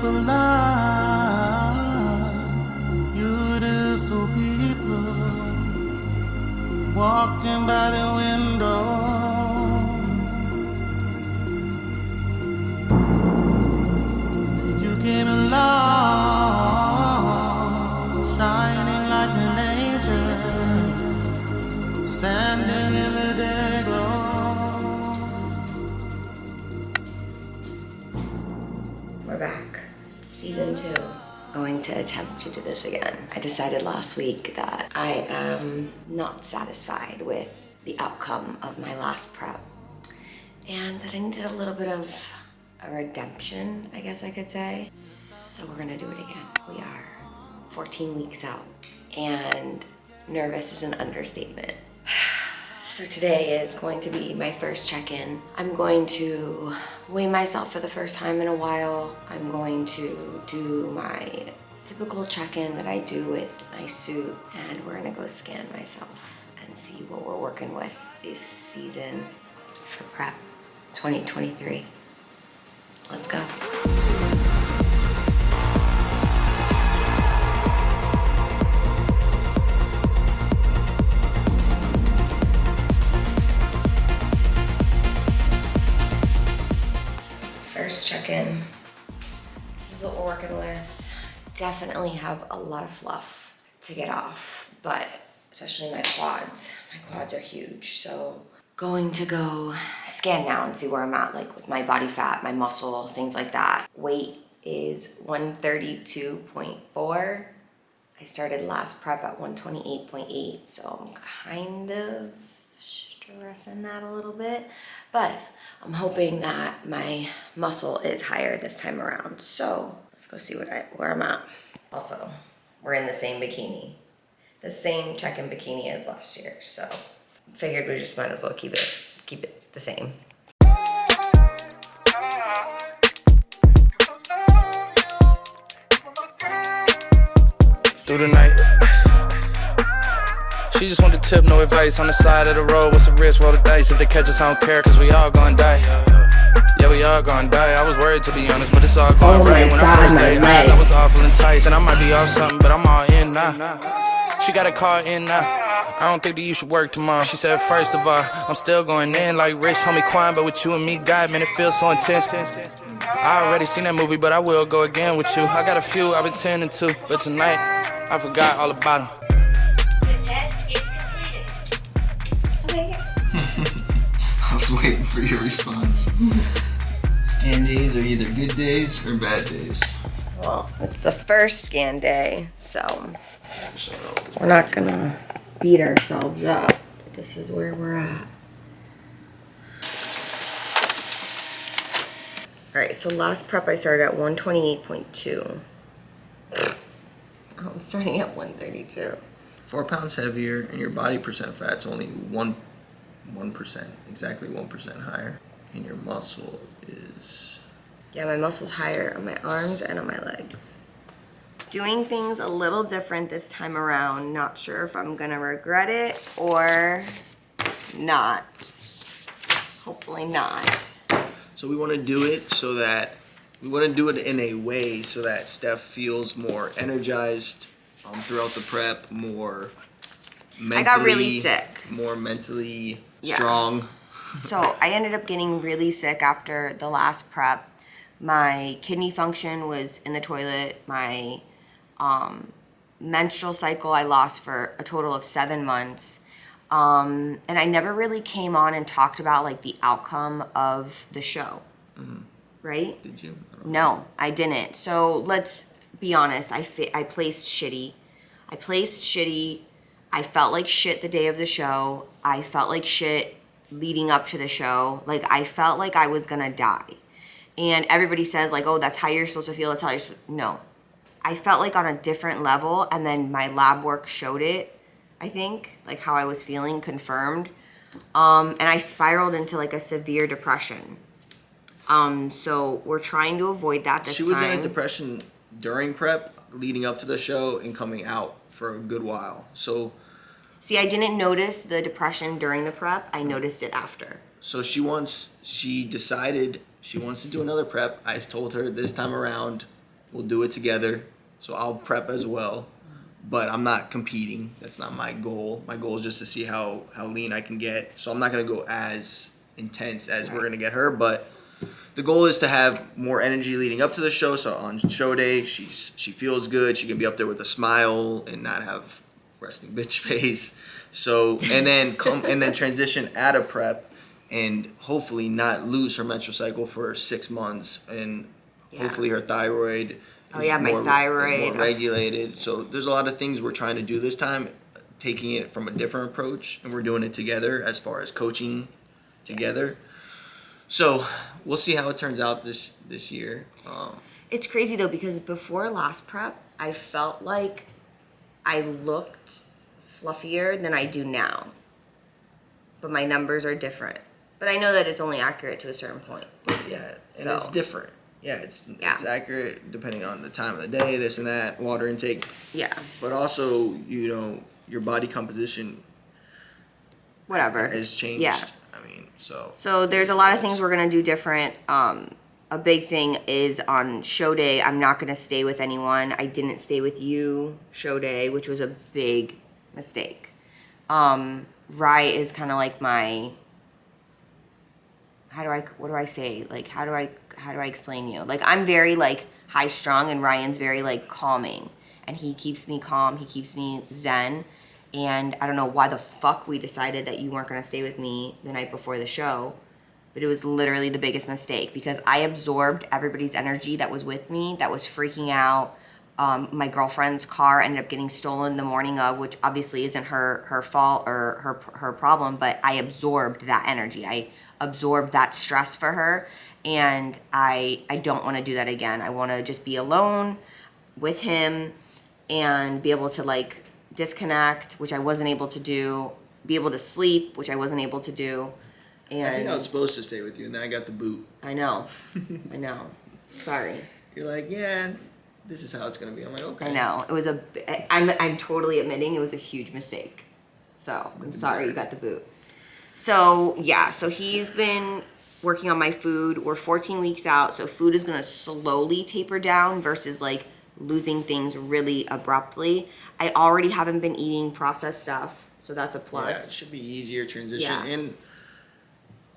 for love, beautiful people walking by the window. You came along, shining like an angel, standing in the Dayglow. We're back. Season 2. Going to attempt to do this again. I decided last week that I am not satisfied with the outcome of my last prep and that I needed a little bit of a redemption, I guess I could say. So we're gonna do it again. We are 14 weeks out and nervous is an understatement. So today is going to be my first check-in. I'm going to weigh myself for the first time in a while. I'm going to do my typical check-in that I do with my suit, and we're gonna go scan myself and see what we're working with this season for prep 2023. Let's go. First check-in. This is what we're working with. Definitely have a lot of fluff to get off, but especially my quads. My quads are huge, so going to go scan now and see where I'm at, like with my body fat, my muscle, things like that. Weight is 132.4. I started last prep at 128.8, so I'm kind of stressing that a little bit, but I'm hoping that my muscle is higher this time around. So let's go see where I'm at. Also, we're in the same bikini, the same check-in bikini as last year, so figured we just might as well keep it the same. Through the night, she just want the tip, no advice. On the side of the road, what's the risk? Roll the dice. If they catch us, I don't care, cause we all gonna die. Yeah, we all gonna die. I was worried, to be honest, but it's all going right. When I first laid eyes, I was awful enticed, and I might be off something, but I'm all in now. She got a call in now. I don't think that you should work tomorrow. She said, first of all, I'm still going in like rich homie Quan, but with you and me, God, man, it feels so intense. I already seen that movie, but I will go again with you. I got a few I've been tending to, but tonight, I forgot all about them. I was waiting for your response. Scan days are either good days or bad days. Well, it's the first scan day, so we're not gonna beat ourselves up, but this is where we're at. All right, so last prep I started at 128.2. I'm starting at 132. 4 pounds heavier, and your body percent fat's only 1%, exactly 1% higher. And your muscle is... Yeah, my muscle's higher on my arms and on my legs. Doing things a little different this time around. Not sure if I'm gonna regret it or not. Hopefully not. So we want to do it so that... We want to do it in a way so that Steph feels more energized throughout the prep, more mentally... I got really sick. More mentally strong. So I ended up getting really sick after the last prep. My kidney function was in the toilet. My menstrual cycle I lost for a total of 7 months. And I never really came on and talked about like the outcome of the show. Mm-hmm. Right? Did you? No, I didn't. So let's be honest. I placed shitty. I felt like shit the day of the show. I felt like shit leading up to the show. Like I felt like I was gonna die. And everybody says like, oh, that's how you're supposed to feel. That's how you're supposed to... No. I felt like on a different level, and then my lab work showed it, I think, like how I was feeling confirmed. And I spiraled into like a severe depression. So we're trying to avoid that this time. She was in a depression during prep, leading up to the show, and coming out for a good while. So... See, I didn't notice the depression during the prep. I noticed it after. So she decided she wants to do another prep. I told her this time around, We'll do it together. So I'll prep as well. But I'm not competing. That's not my goal. My goal is just to see how lean I can get. So I'm not going to go as intense as we're going to get her. But the goal is to have more energy leading up to the show. So on show day, she feels good. She can be up there with a smile and not have resting bitch face. So and then transition out of prep and hopefully not lose her menstrual cycle for 6 months and hopefully her thyroid. My thyroid is more regulated. So there's a lot of things we're trying to do this time, taking it from a different approach, and we're doing it together as far as coaching together. So we'll see how it turns out this year. It's crazy though, because before last prep, I felt like I looked fluffier than I do now. But my numbers are different. But I know that it's only accurate to a certain point. But and it's different. Yeah, it's accurate depending on the time of the day, this and that, water intake. Yeah. But also, your body composition has changed. Yeah. I mean, so. So there's a lot of things we're going to do different. A big thing is on show day, I'm not going to stay with anyone. I didn't stay with you show day, which was a big mistake. Rye is kind of like my, what do I say? Like, how do I explain you? Like, I'm very like high strung and Ryan's very like calming, and he keeps me calm. He keeps me zen. And I don't know why the fuck we decided that you weren't going to stay with me the night before the show, but it was literally the biggest mistake because I absorbed everybody's energy that was with me, that was freaking out. My girlfriend's car ended up getting stolen the morning of, which obviously isn't her fault or her problem, but I absorbed that energy. I absorbed that stress for her. And I don't want to do that again. I want to just be alone with him and be able to like disconnect, which I wasn't able to do, be able to sleep, which I wasn't able to do. And I think I was supposed to stay with you, and then I got the boot. I know. I know. Sorry. You're like, yeah, this is how it's going to be. I'm like, okay. I know. It was I'm totally admitting it was a huge mistake. So I'm sorry you got the boot. So yeah, so he's been working on my food. We're 14 weeks out, so food is going to slowly taper down versus like losing things really abruptly. I already haven't been eating processed stuff, so that's a plus. Yeah, it should be easier transition. Yeah. And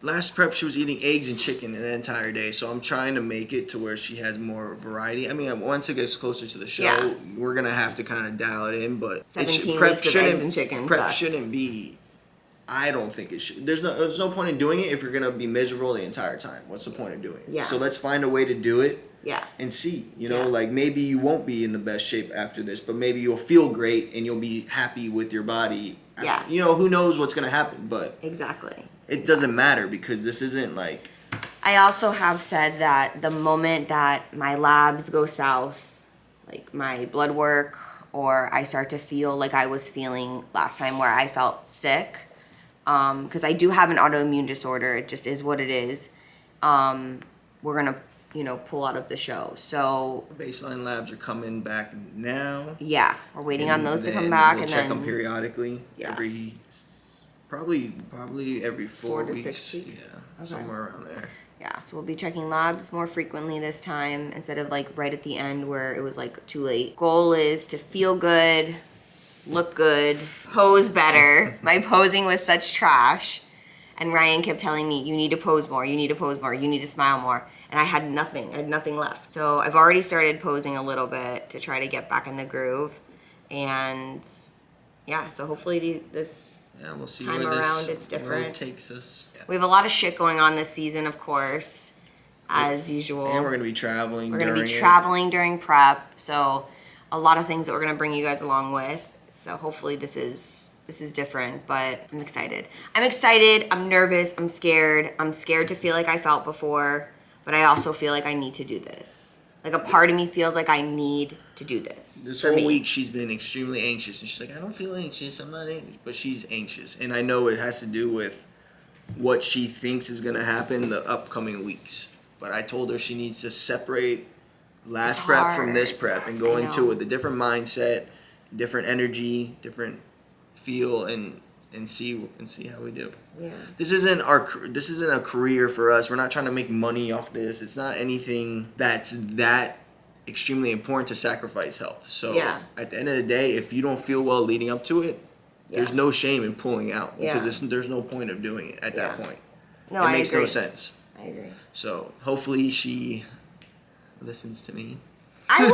last prep, she was eating eggs and chicken an entire day, so I'm trying to make it to where she has more variety. I mean, once it gets closer to the show, we're going to have to kind of dial it in, but 17 weeks of eggs and chicken. Prep shouldn't be... I don't think it should. There's no point in doing it if you're gonna be miserable the entire time. What's the point of doing it? Yeah. So let's find a way to do it. Yeah. And see, like maybe you won't be in the best shape after this, but maybe you'll feel great and you'll be happy with your body. Yeah. Who knows what's gonna happen, but exactly. It doesn't matter because this isn't like. I also have said that the moment that my labs go south, like my blood work, or I start to feel like I was feeling last time where I felt sick. Because I do have an autoimmune disorder. It just is what it is. We're going to, pull out of the show. So baseline labs are coming back now. Yeah, we're waiting on those to come back. We'll and check then them periodically. Yeah. Probably every 4 to weeks. 6 weeks. Yeah, Okay. somewhere around there. Yeah, so we'll be checking labs more frequently this time instead of like right at the end where it was like too late. Goal is to feel good, look good, pose better. My posing was such trash. And Ryan kept telling me, you need to pose more, you need to pose more, you need to smile more. And I had nothing left. So I've already started posing a little bit to try to get back in the groove. And yeah, so hopefully this we'll see time where around this it's different. road takes us. Yeah. We have a lot of shit going on this season, of course, as usual. And we're going to be traveling during prep. So a lot of things that we're going to bring you guys along with. So hopefully this is different, but I'm excited. I'm nervous, I'm scared. I'm scared to feel like I felt before, but I also feel like I need to do this. Like a part of me feels like I need to do this. This whole week she's been extremely anxious, and she's like, I don't feel anxious, I'm not anxious, but she's anxious. And I know it has to do with what she thinks is going to happen the upcoming weeks. But I told her she needs to separate last prep from this prep and go into it with a different mindset, different energy, different feel, and see how we do. Yeah. This isn't a career for us. We're not trying to make money off this. It's not anything that's that extremely important to sacrifice health. So Yeah. at the end of the day, if you don't feel well leading up to it, there's no shame in pulling out because there's no point of doing it at that point. No, it makes no sense. I agree. So hopefully she listens to me. I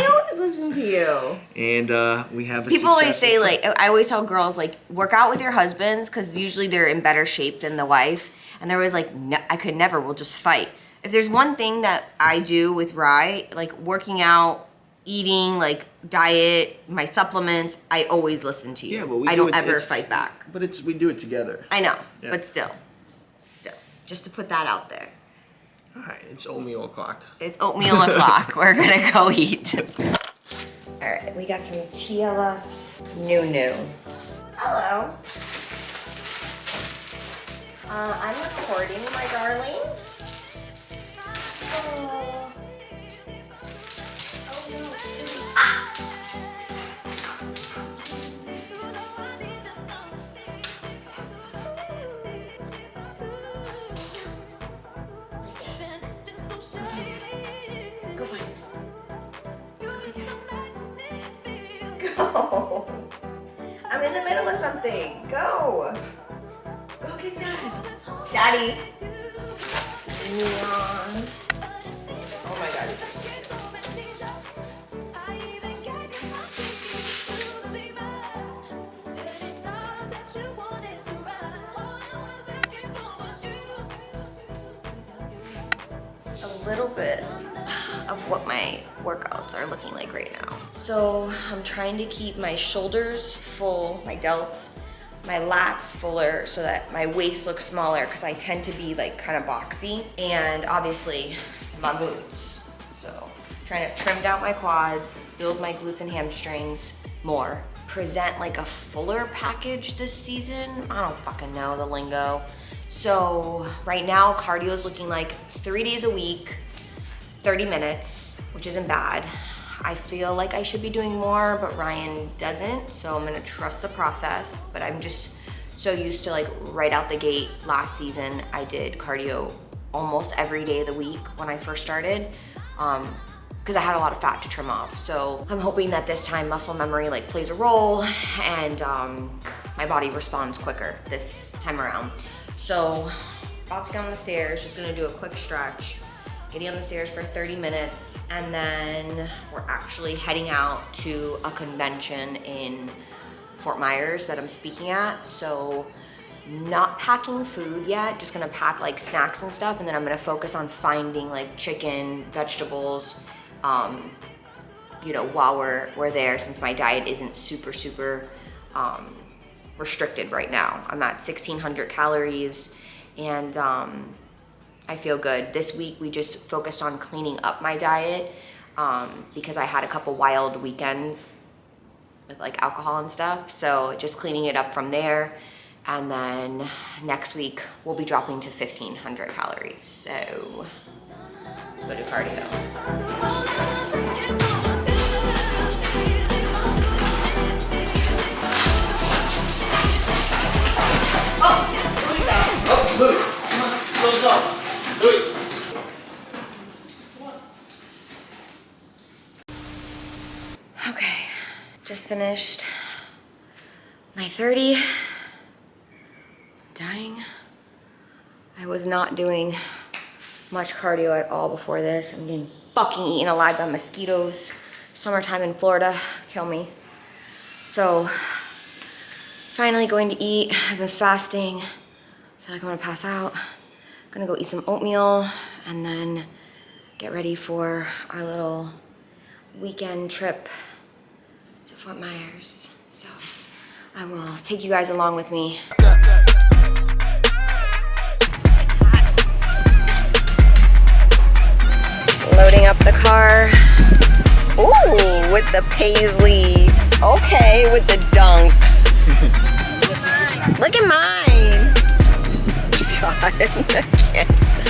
always listen to you. And we have a People always successful say, like, I always tell girls, like, work out with your husbands because usually they're in better shape than the wife. And they're always like, no, I could never, we'll just fight. If there's one thing that I do with Rye, like working out, eating, like diet, my supplements, I always listen to you. Yeah, but we I don't ever fight back. But we do it together. I know, Yeah. but still, just to put that out there. All right, it's oatmeal o'clock. It's oatmeal o'clock. We're gonna go eat. All right, we got some TLF new. Hello. I'm recording, my darling. Oh. Oh no. Ah. Go find it. Go. I'm in the middle of something. Go. Go get Dad. Daddy. Neon. Oh my God. A little bit of what my workouts are looking like right now. So I'm trying to keep my shoulders full, my delts, my lats fuller so that my waist looks smaller because I tend to be like kind of boxy, and obviously my glutes. So trying to trim down my quads, build my glutes and hamstrings more, present like a fuller package this season. I don't fucking know the lingo. So right now cardio is looking like 3 days a week, 30 minutes, which isn't bad. I feel like I should be doing more, but Ryan doesn't, so I'm gonna trust the process. But I'm just so used to, like, right out the gate last season, I did cardio almost every day of the week when I first started, because I had a lot of fat to trim off. So I'm hoping that this time muscle memory like plays a role and my body responds quicker this time around. So about to get on the stairs, just gonna do a quick stretch. Getting on the stairs for 30 minutes, and then we're actually heading out to a convention in Fort Myers that I'm speaking at. So not packing food yet, just gonna pack like snacks and stuff, and then I'm gonna focus on finding like chicken, vegetables, you know, while we're there, since my diet isn't super restricted right now. I'm at 1,600 calories, and I feel good. This week we just focused on cleaning up my diet because I had a couple wild weekends with like alcohol and stuff. So just cleaning it up from there. And then next week we'll be dropping to 1,500 calories. So let's go do cardio. Oh, Luke, come on, let's go. Luke. Okay, just finished my 30. I'm dying. I was not doing much cardio at all before this. I'm getting fucking eaten alive by mosquitoes. Summertime in Florida, kill me. So, finally going to eat. I've been fasting. I feel like I'm gonna pass out. I'm gonna go eat some oatmeal and then get ready for our little weekend trip to Fort Myers. So I will take you guys along with me. Loading up the car. Ooh, with the paisley. Okay, with the dunks. Look at mine. God, I can't.